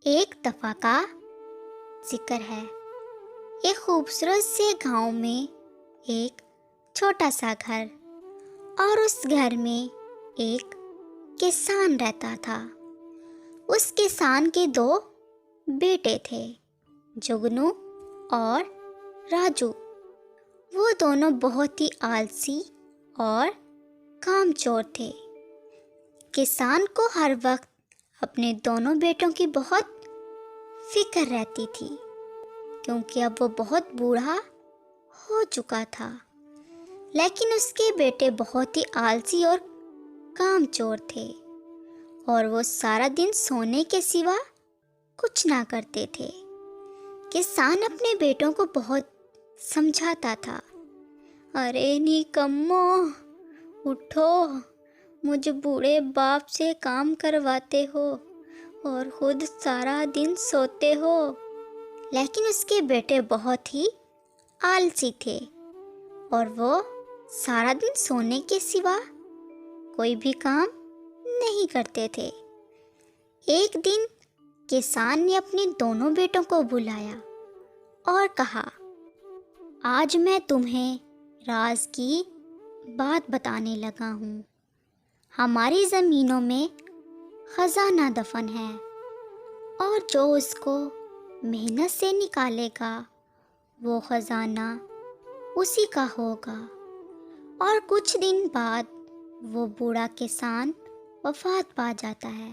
ایک دفعہ کا ذکر ہے۔ ایک خوبصورت سے گاؤں میں ایک چھوٹا سا گھر، اور اس گھر میں ایک کسان رہتا تھا۔ اس کسان کے 2 بیٹے تھے، جگنو اور راجو۔ وہ دونوں بہت ہی آلسی اور کام چور تھے۔ کسان کو ہر وقت اپنے دونوں بیٹوں کی بہت فکر رہتی تھی، کیونکہ اب وہ بہت بوڑھا ہو چکا تھا۔ لیکن اس کے بیٹے بہت ہی آلسی اور کام چور تھے، اور وہ سارا دن سونے کے سوا کچھ نہ کرتے تھے۔ کسان اپنے بیٹوں کو بہت سمجھاتا تھا، ارے نکمو، اٹھو، مجھ بوڑھے باپ سے کام کرواتے ہو اور خود سارا دن سوتے ہو۔ لیکن اس کے بیٹے بہت ہی آلسی تھے، اور وہ سارا دن سونے کے سوا کوئی بھی کام نہیں کرتے تھے۔ ایک دن کسان نے اپنے دونوں بیٹوں کو بلایا اور کہا، آج میں تمہیں راز کی بات بتانے لگا ہوں۔ ہماری زمینوں میں خزانہ دفن ہے، اور جو اس کو محنت سے نکالے گا وہ خزانہ اسی کا ہوگا۔ اور کچھ دن بعد وہ بوڑھا کسان وفات پا جاتا ہے،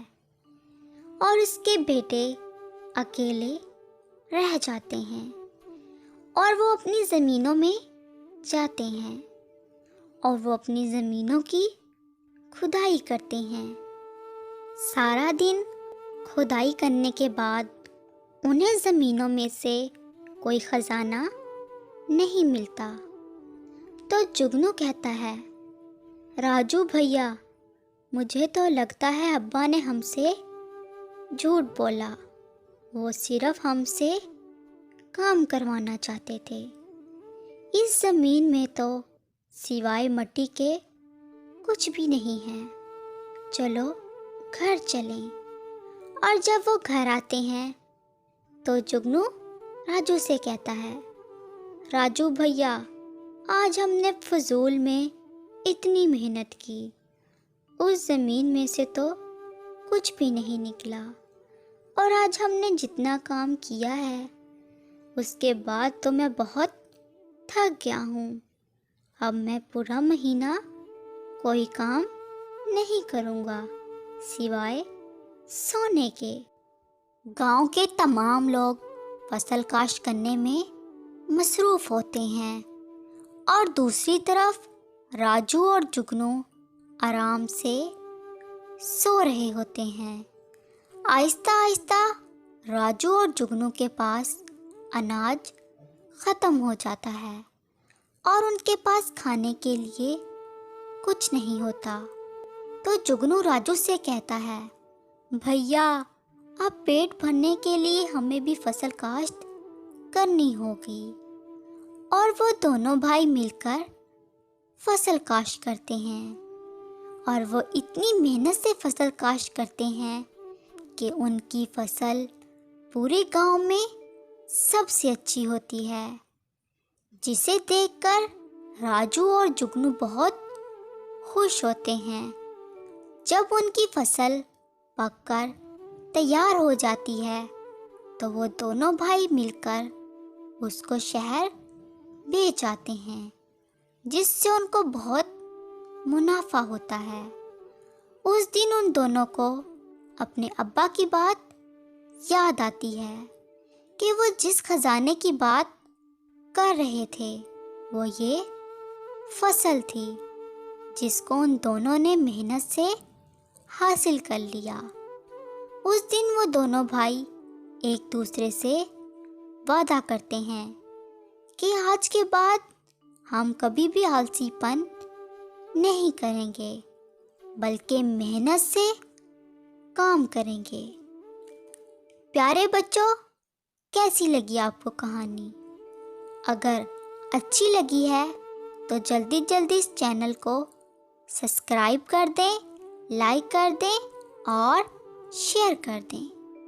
اور اس کے بیٹے اکیلے رہ جاتے ہیں، اور وہ اپنی زمینوں میں جاتے ہیں، اور وہ اپنی زمینوں کی کھدائی کرتے ہیں۔ سارا دن کھدائی کرنے کے بعد انہیں زمینوں میں سے کوئی خزانہ نہیں ملتا۔ تو جگنو کہتا ہے، راجو بھیا، مجھے تو لگتا ہے ابا نے ہم سے جھوٹ بولا، وہ صرف ہم سے کام کروانا چاہتے تھے۔ اس زمین میں تو سوائے مٹی کے کچھ بھی نہیں ہے، چلو گھر چلیں۔ اور جب وہ گھر آتے ہیں تو جگنو راجو سے کہتا ہے، راجو بھیا، آج ہم نے فضول میں اتنی محنت کی، اس زمین میں سے تو کچھ بھی نہیں نکلا، اور آج ہم نے جتنا کام کیا ہے اس کے بعد تو میں بہت تھک گیا ہوں۔ اب میں پورا مہینہ کوئی کام نہیں کروں گا سوائے سونے کے۔ گاؤں کے تمام لوگ فصل کاشت کرنے میں مصروف ہوتے ہیں، اور دوسری طرف راجو اور جگنو آرام سے سو رہے ہوتے ہیں۔ آہستہ آہستہ راجو اور جگنو کے پاس اناج ختم ہو جاتا ہے، اور ان کے پاس کھانے کے لیے کچھ نہیں ہوتا۔ تو جگنو راجو سے کہتا ہے، بھیا، اب پیٹ بھرنے کے لیے ہمیں بھی فصل کاشت کرنی ہوگی۔ اور وہ دونوں بھائی مل کر فصل کاشت کرتے ہیں، اور وہ اتنی محنت سے فصل کاشت کرتے ہیں کہ ان کی فصل پورے گاؤں میں سب سے اچھی ہوتی ہے، جسے دیکھ کر راجو اور جگنو بہت خوش ہوتے ہیں۔ جب ان کی فصل پک کر تیار ہو جاتی ہے تو وہ دونوں بھائی مل کر اس کو شہر بیچ آتے ہیں، جس سے ان کو بہت منافع ہوتا ہے۔ اس دن ان دونوں کو اپنے ابا کی بات یاد آتی ہے کہ وہ جس خزانے کی بات کر رہے تھے وہ یہ فصل تھی، جس کو ان دونوں نے محنت سے حاصل کر لیا۔ اس دن وہ دونوں بھائی ایک دوسرے سے وعدہ کرتے ہیں کہ آج کے بعد ہم کبھی بھی آلسی پن نہیں کریں گے، بلکہ محنت سے کام کریں گے۔ پیارے بچوں، کیسی لگی آپ کو کہانی؟ اگر اچھی لگی ہے تو جلدی جلدی اس چینل کو سبسکرائب کر دیں، لائک کر دیں اور شیئر کر دیں۔